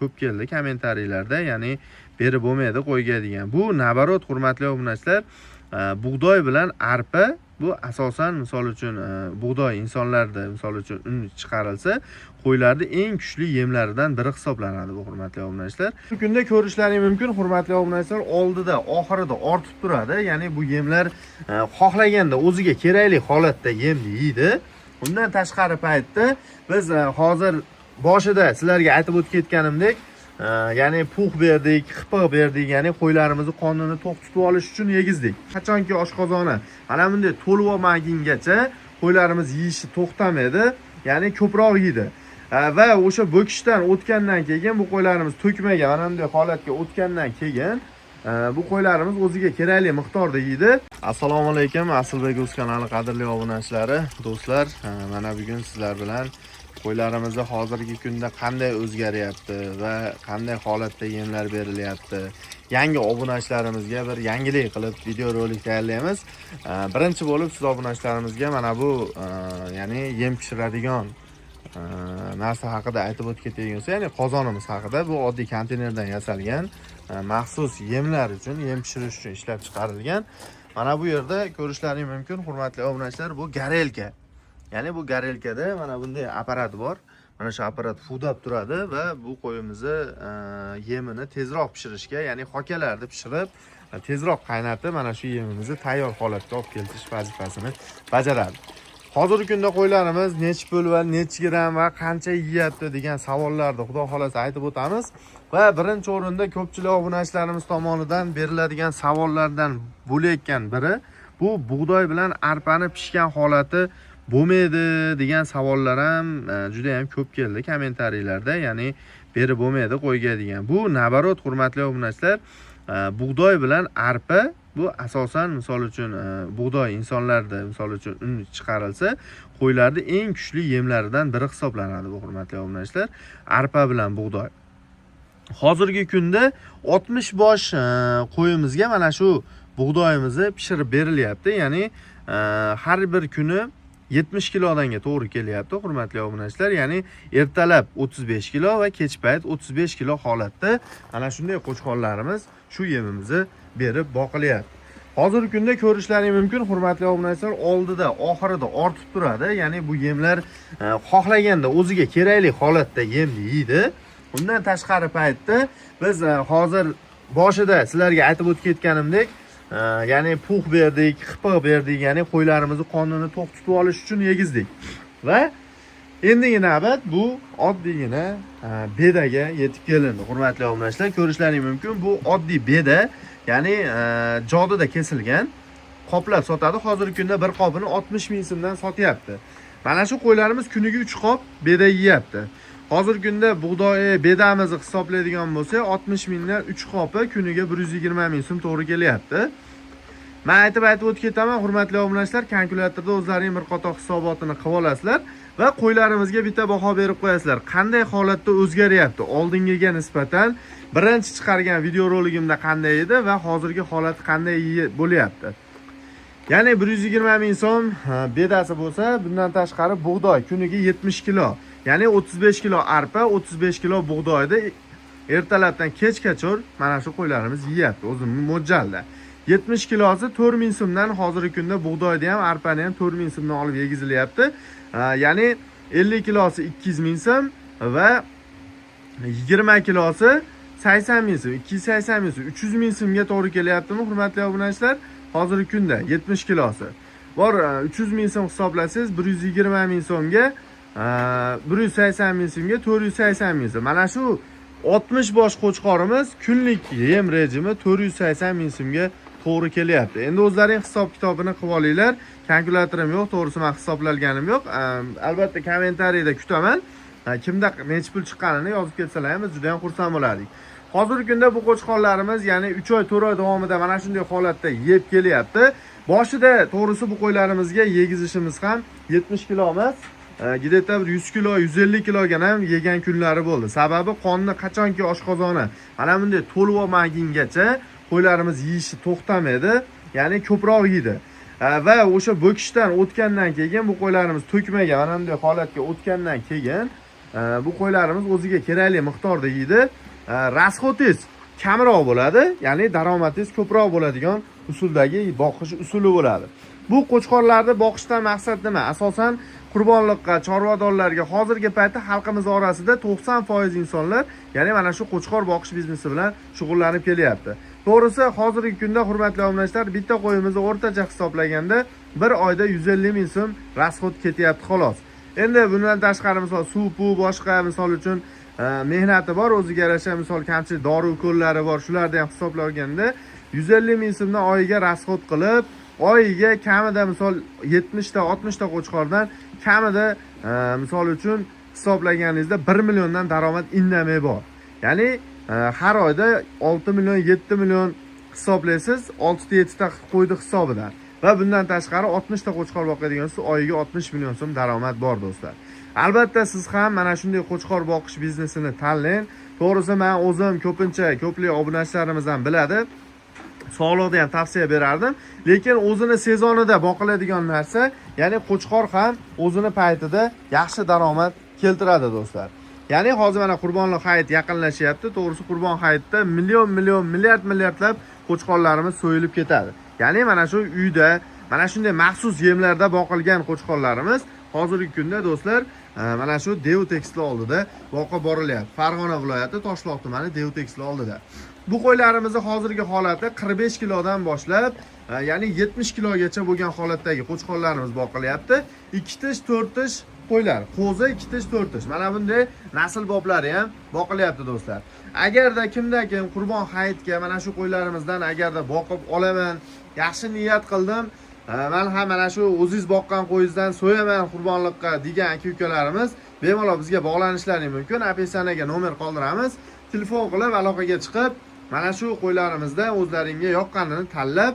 ko'p keldi kommentariylarda, ya'ni berib bo'lmaydi qo'yga degan. Bu nabarot hurmatli obunachilar, bug'doy bilan arpa bu asosan misol uchun bug'doy insonlarda misol uchun un chiqarilsa qo'ylarda eng kuchli yemlaridan biri hisoblanadi bu hurmatli obunachilar. Bu kunda ko'rishlaring mumkin hurmatli obunachilar, oldida oxirida ortib turadi. Ya'ni bu yemlar xohlaganda o'ziga kerakli holatda yemni yeydi. Bundan tashqari paytda biz hozir boshida sizlarga aytib o'tib ketganimdek, ya'ni pux berdik, hipiq berdik, ya'ni qo'ylarimizni qonini to'q tutib olish uchun yegizdik. Qachonki oshqozoni mana bunday to'lib olmagungacha qo'ylarimiz yeyishi to'xtamaydi, ya'ni ko'proq yeydi. Va o'sha bo'kishdan o'tgandan keyin bu qo'ylarimiz to'kmaga mana bunday holatga o'tgandan keyin bu qo'ylarimiz o'ziga kerakli miqdorda yeydi. Assalomu alaykum, Asilbek o'z kanali qadrli obunachilari, do'stlar. Mana bugun sizlar bilan qo'ylarimizni hozirgi kunda qanday o'zgaryapti va qanday holatda yemlar berilyapti, yangi obunachilarimizga bir yangilik qilib video rolik tayyorlaymiz. Birinchi bo'lib siz obunachilarimizga mana bu ya'ni yem pishiradigan narsa haqida aytib o'tib ketadigan bo'lsa, ya'ni qozonimiz haqida. Bu oddiy konteynerdan yasalgan maxsus yemlar uchun, yem pishirish uchun ishlab chiqarilgan. Mana bu yerda ko'rishlaring mumkin hurmatli obunachilar, bu garelka. Ya'ni bu garelkada mana bunday apparat bor. Mana shu apparat fudab turadi va bu qo'yimizni yemini tezroq pishirishga, ya'ni xokalarni pishirib, tezroq qaynatib, mana shu yemimizni tayyor holatga olib keltirish vazifasini bajaradi. Hozirgi kunda qo'ylarimiz necha pul va necha gram va qancha yeyapti degan savollarni xudo xolasa aytib o'tamiz. Va birinchi o'rinda ko'pchilik obunachilarimiz tomonidan beriladigan savollardan bo'layotgan biri bu bug'doy bilan arpani pishgan holati bo'lmaydi degan savollar ham juda ham ko'p keldi kommentariylarda, ya'ni berib bo'lmaydi qo'yga degan. Bu nabarot hurmatli obunachilar, bug'doy bilan arpa bu asosan misol uchun bug'doy insonlarda misol uchun un chiqarilsa qo'ylarda eng kuchli yemlaridan biri hisoblanadi bu hurmatli obunachilar, arpa bilan bug'doy. Hozirgi kunda 60 bosh qo'yimizga mana shu bug'doyimizni pishirib berilyapti, ya'ni har bir kuni 70 kilodanga to'g'ri kelyapti hurmatli obunachilar. Ya'ni ertalab 35 kilo va kech payt 35 kilo holatda ana shunday qo'chqonlarimiz shu yemimizni berib boqilyapti. Hozirgi kunda ko'rishlaring mumkin hurmatli obunachilar, oldida oxirida ortib turadi. Ya'ni bu yemlar xohlaganda o'ziga kerakli holatda yemni yeydi. Bundan tashqari paytda biz hozir boshida sizlarga aytib o'tib ketganimdek, ya'ni pux berdik, hipiq berdik, ya'ni qo'ylarimizni qonini to'q tutib olish uchun yegizdik. Va endigi navbat bu oddiygina bedaga yetib kelindi hurmatli obunachilar. Ko'rishlaring mumkin, bu oddiy beda, ya'ni jodida kesilgan, qoplab sotadi. Hozirgi kunda bir qopini 60 ming so'mdan sotyapti. Mana shu qo'ylarimiz kuniga 3 qop beda yeyapti. Hozirgi kunda bug'doy bedamizni hisoblaydigan bo'lsak, 60 mingdan 3 qopi kuniga 120 ming so'm to'g'ri kelyapti. Men aytib o'tib ketaman hurmatli obunachilar, kalkulyatorda o'zlaring bir qator hisobotini qilib olasizlar va qo'ylarimizga bitta baho berib qo'yasizlar. Qanday holatda o'zgaryapti? Oldingiga nisbatan birinchi chiqargan video roligimda qanday edi va hozirgi holati qanday bo'lyapti? Ya'ni 120 ming so'm bedasi bo'lsa, bundan tashqari bug'doy kuniga 70 kilo. Ya'ni 35 kilo arpa, 35 kilo bug'doyni ertalabdan kechgacha mana shu qo'ylarimiz yeyapti o'zi mo'ljalda. 70 kilosi 4 ming so'mdan hozirgi kunda bug'doyni ham, arpani ham 4 ming so'mdan olib yegizilyapti. Ya'ni 50 kilosi 200 ming so'm va 20 kilosi 80 ming so'm, 280 ming so'm, 300 ming so'mga to'g'ri kelyaptimi hurmatli obunachilar? Hozirgi kunda 70 kilosi bor, 300 ming so'm hisoblasangiz 120 ming so'mga 180 ming so'mga 480 ming so'm. Mana shu 60 bosh qo'chqorimiz kunlik yem rejimi 480 ming so'mga to'g'ri kelyapti. Endi o'zlaring hisob kitobini qilib olinglar. Kalkulyatorım yo'q, to'g'risi men hisoblaganim yo'q. Albatta kommentariyada kutaman. Kimda necha pul chiqqanini yozib ketsangiz juda ham xursand bo'lardik. Hozirgi kunda bu qo'chqonlarimiz ya'ni 3 oy 4 oy davomida mana shunday holatda yeb kelyapti. Boshida to'g'risi bu qo'ylarimizga yegizishimiz ham 70 kilo emas, gideta 100 kilo, 150 kiloga ham yegan kunlari bo'ldi. Sababi qonni qachonki oshqozoni mana bunday to'lib olmagungacha qo'ylarimiz yeyishi to'xtamaydi, ya'ni ko'proq yeydi. Va o'sha bo'kishdan o'tgandan keyin bu qo'ylarimiz to'kmaga mana bunday holatga o'tgandan keyin bu qo'ylarimiz o'ziga kerakli miqdorda yeydi. Rasxotingiz kamroq bo'ladi, ya'ni daromadingiz ko'proq bo'ladigan usuldagi boqish usuli bo'ladi. Bu qo'chqorlarni boqishdan maqsad nima? Asosan qurbonliqqa, chorvadorlarga hozirgi paytda xalqimiz orasida 90% insonlar, ya'ni mana shu qo'chqor boqish biznesi bilan shug'ullanib kelyapti. To'g'risi, hozirgi kunda hurmatli obunachilar, bitta qo'yimizni o'rtacha hisoblaganda bir oyda 150 ming so'm rasxod ketyapti xolos. Endi bundan tashqari misol suv, boshqa misol uchun mehnati bor, o'ziga yarasha misol kamchilik dori ukollari bor, shularni ham hisoblab olganda 150 ming so'mdan oyiga rasxod qilib, oyiga kamida misol 70 ta 60 ta qo'chqordan kamida misol uchun hisoblaganingizda 1 milliondan daromad indamay bor. Ya'ni har oyda 6 million 7 million hisoblaysiz 6 ta 7 ta qo'ydi hisobidan. Va bundan tashqari 60 ta qo'chqor boqadigansiz oyiga 60 million so'm daromad bor do'stlar. Albatta siz ham mana shunday qo'chqor boqish biznesini tanlang. To'g'risi men o'zim ko'plik obunachilarimiz ham biladi. Sog'liqda ham tavsiya berardim. Lekin o'zini sezonida boqiladigan narsa, ya'ni qo'chqor ham o'zini paytida yaxshi daromad keltiradi do'stlar. Ya'ni hozir mana qurbonlik hayit yaqinlashyapti. To'g'risi qurbon hayitda milliardlab qo'chqorlarimiz so'yilib ketadi. Ya'ni mana shu uyda, mana shunday maxsus yemlarda boqilgan qo'chqorlarimiz hozirgi kunda do'stlar mana shu Deoteksli oldida boqib borilyapti. Farg'ona viloyati Toshloq tumani Deoteksli oldida. Bu qo'ylarimizni hozirgi holati 45 kilodan boshlab, ya'ni 70 kilogacha bo'lgan holatdagi qo'chqorlarimiz boqilyapti. 2 tish, 4 tish qo'ylar, qo'zi 2 tish, 4 tish. Mana bunday nasl boblari ham boqilyapti do'stlar. Agarda kim qurbon hayitga mana shu qo'ylarimizdan agarda boqib olaman, yaxshi niyat qildim, men ham mana shu o'zingiz boqqan qo'yingizdan so'yaman qurbonlikqa degan aka-ukalarimiz bemalol bizga bog'lanishlari mumkin. Apesanaga nomer qoldiramiz. Telefon qilib aloqaga chiqib, mana shu qo'ylarimizdan o'zlaringga yoqqanini tanlab,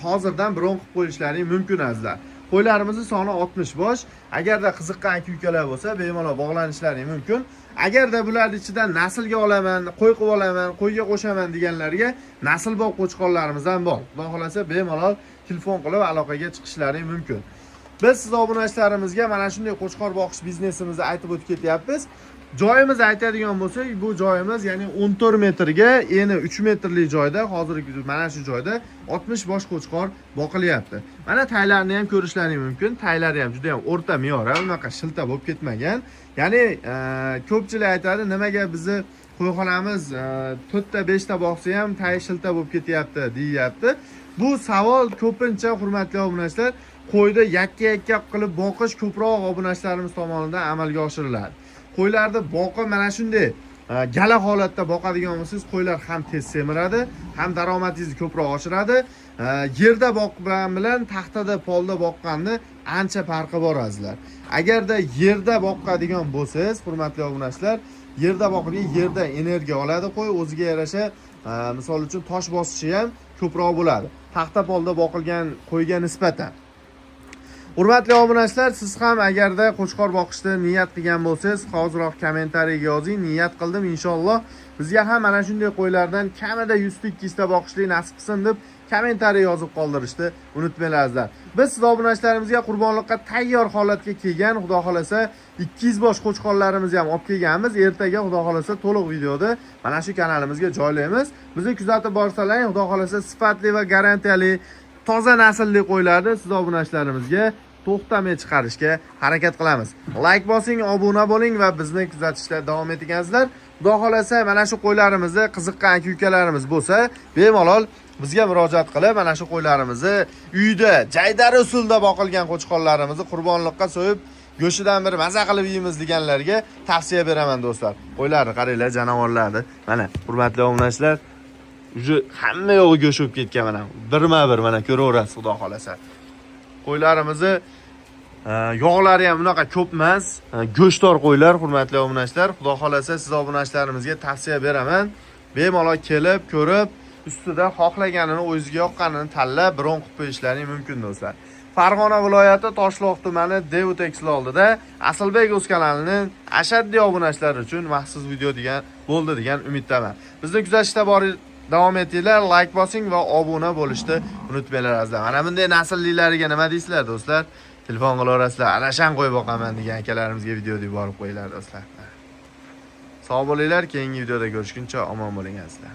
hozirdan bron qilib qo'yishlaring mumkin azizlar. Qo'ylarimizning soni 60 bosh. Agarda qiziqqan aka-ukalar bo'lsa, bemalol bog'lanishlaring mumkin. Agarda bularning ichidan naslga olaman, qo'y qilib olaman, qo'yga qo'shaman deganlarga naslboq qo'chqorlarimiz ham bor. Xudo xolasa bemalol telefon qilib aloqaga chiqishlaring mumkin. Biz siz obunachilarimizga mana shunday qo'chqor boqish biznesimizni aytib o'tib ketyapmiz. Joyimiz aytadigan bo'lsak, bu joyimiz ya'ni 14 metrga, eni 3 metrlik joyda, hozirgi mana shu joyda 60 bosh qo'chqor boqilyapti. Mana taylarni ham ko'rishlaring mumkin. Taylari ham juda ham o'rta me'yor, unaqa shilta bo'lib ketmagan. Ya'ni ko'pchilik aytadi, nimaga bizni qo'yxonamiz 4 ta 5 ta boqsa ham tay shilta bo'lib ketyapti, deyapti. Bu savol ko'pincha hurmatli obunachilar, qo'yda yakka qilib boqish ko'proq obunachilarimiz tomonidan amalga oshiriladi. Qo'ylarni boqib mana shunday gala holatda boqadigan bo'lsangiz, qo'ylar ham tez semiradi, ham daromadingizni ko'proq oshiradi. Yerda boqqan bilan taxtada, polda boqqanni ancha farqi bor azizlar. Agarda yerda boqadigan bo'lsangiz, hurmatli obunachilar, yerda boqilgan yerda energiya oladi qo'y, o'ziga yarasha, misol uchun tosh bosishi ham ko'proq bo'ladi. Taxta polda boqilgan qo'yga nisbatan. Hurmatli obunachilar, siz ham agarda qo'chqor boqishni niyat qilgan bo'lsangiz, hozirroq kommentariyaga yozing, niyat qildim inshaalloh. Bizga ham mana shunday qo'ylardan kamida 100 ta 200 ta boqishlik nasib qilsin deb kommentariya yozib qoldirishni unutmanglar. Biz siz obunachilarimizga qurbonlikqa tayyor holatga kelgan, xudo xolasa 200 bosh qo'chqorlarimizni ham olib kelganmiz. Ertaga xudo xolasa to'liq videoda mana shu kanalimizga joylaymiz. Bizni kuzatib borsalaring, xudo xolasa sifatli va garantiyali toza naslli qo'ylarni siz obunachilarimizga to'xtamay chiqarishga harakat qilamiz. Like bosing, obuna bo'ling va bizni kuzatishda davom etingizlar. Xudo xolasa mana shu qo'ylarimizni qiziqqan aka-ukalarimiz bo'lsa, bemalol bizga murojaat qilib, mana shu qo'ylarimizni uyda, jaydari usulda boqilgan qo'chqorlarimizni qurbonlikqa so'yib, go'shidan bir maza qilib yeymiz deganlarga tavsiya beraman do'stlar. Qo'ylarni qaranglar, janovorlarni. Mana hurmatli obunachilar, hamma yog'i go'sh bo'lib ketgan mana. Birma-bir mana ko'raverasiz xudo xolasa. Qo'ylarimizni yog'lari ham unaqa ko'p emas, go'shtdor qo'ylar hurmatli obunachilar. Xudo xolasa siz obunachilarimizga tavsiya beraman. Bemalol kelib, ko'rib, ustida xohlaganini, o'ziga yoqqanini tanlab bron qilib qo'yishlaring mumkin do'stlar. Farg'ona viloyati Toshloq tumani Deoteksli oldida Asalbek o'z kanalining ashaddiy obunachilari uchun maxsus video bo'ldi degan umiddaman. Bizni kuzatishda davom etinglar, like bosing va obuna bo'lishni unutmanglar azizlar. Mana bunday nasllilariga nima deysizlar do'stlar? Telefon qilaverasizlar. Ana shan qo'y boqaman degan akalarimizga video yuborib qo'yinglar do'stlar. Sog' bo'linglar, keyingi videoda ko'rishguncha omon bo'ling azizlar.